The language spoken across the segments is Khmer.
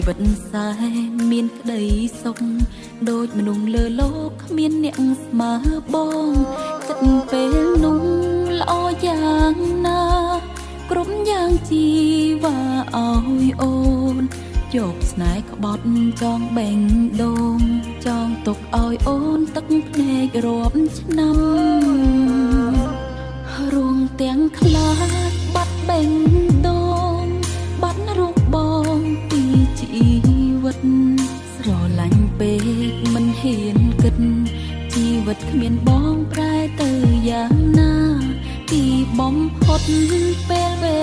វិតសែមានក្តីសុខដូចមនុស្សលើលោកគ្មានអ្នកស្មើបងចិត្តពេលនោះល្អយ៉ាងណាគ្រប់យ៉ាងជីវ៉ាឲ្យអូនយកស្នេហ៍ក្បត់ចងបេងដូងចងទុកឲ្យអូនទឹកភ្នែករាប់ឆ្នាំរួមទាំងខ្លាចបាត់បេងដូងបាត់រូបបងពីជីវិតស្រឡាញ់ពេកមិនហ៊ានគិតជីវិតគ្មានបងប្រែទៅយ៉ាងណាពីបំផុតពេលវេ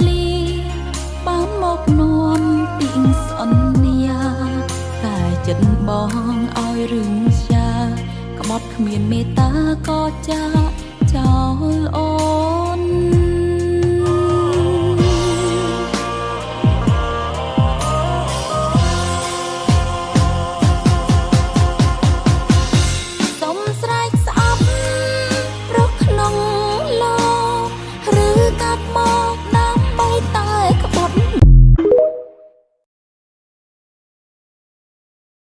លាបានមកនាំពីសន្យាតែចិត្តបងឲ្យរឹងឆាក្បត់គ្មានមេត្តាក៏ចាចោលអូ